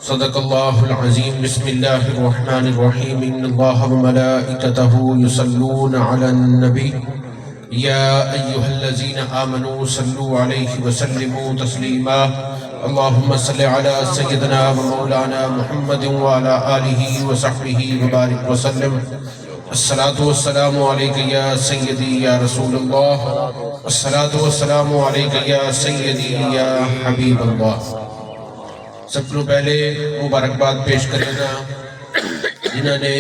صدق اللہ العظیم بسم اللہ الرحمن الرحیم ان اللہ وملائکتہ یصلون علی النبی یا ایہا الذین آمنوا صلوا علیہ وسلموا تسلیما اللہم صلی علی سیدنا و مولانا محمد وعلی آلہ وصحبہ وبارک وسلم الصلاة والسلام علیکہ یا سیدی یا رسول اللہ الصلاة والسلام علیکہ یا سیدی یا حبیب اللہ۔ سب کو پہلے مبارکباد پیش کرنا جنہوں نے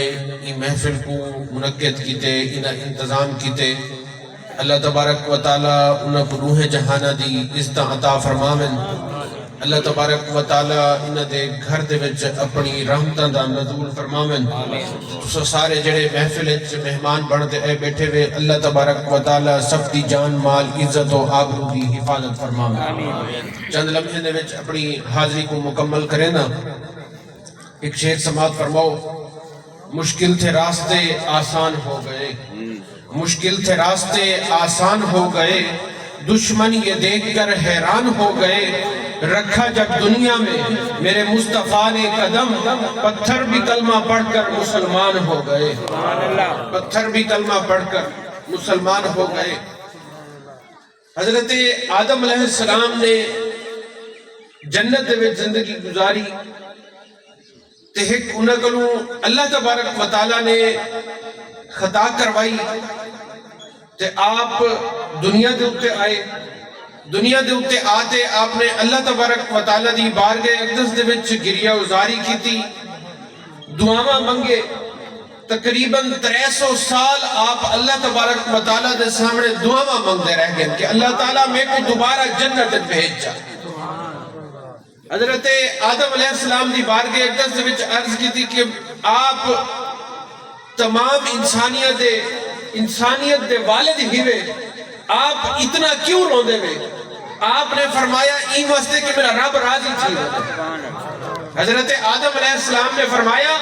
یہ محفل کو منعقد کیتے انہاں انتظام کیتے، اللہ تبارک و تعالی انہاں کو روح جہانہ دی عزت عطا فرماون، اللہ تبارک و تعالی انہاں دے گھر دے وچ اپنی رحمتاں دا نزول فرماون۔ تساں سارے جڑے محفل وچ مہمان بنتے اے بیٹھے ہوئے، اللہ تبارک و تعالی سب دی جان مال عزت و آبرو دی حفاظت فرماون۔ چند لمحے دے وچ اپنی حاضری کو مکمل کریں نا، ایک شعر سماعت فرماؤ۔ مشکل تھے راستے آسان ہو گئے، مشکل تھے راستے آسان ہو گئے، دشمن یہ دیکھ کر حیران ہو گئے، رکھا جب دنیا میں میرے مصطفیٰ نے قدم، پتھر بھی کلمہ پڑھ کر مسلمان ہو گئے، پتھر بھی کلمہ پڑھ کر مسلمان ہو گئے۔ حضرت آدم علیہ السلام نے جنت دے وچ زندگی گزاری تے ایک انہاں کولوں اللہ تبارک و تعالیٰ نے خطا کروائی تے آپ دنیا دے اتے آئے، دنیا دے اتے آتے آپ نے اللہ تبارک و تعالیٰ دی بارگاہ اقدس دے وچ گریہ ازاری کیتی، دعاواں منگے، تقریباً 300 سال آپ اللہ تبارک و تعالیٰ دے سامنے دعاواں مانگتے رہ گئے کہ اللہ تعالیٰ میں کو دوبارہ جنت بھیج جا۔ حضرت آدم علیہ السلام دی بارگاہ اقدس دے وچ عرض کی تھی کہ آپ تمام انسانیت دے والد ہیوے، آپ اتنا کیوں روندے ہوئے؟ آپ نے فرمایا این واسطے کہ میرا رب راضی تھی۔ حضرت آدم علیہ السلام نے فرمایا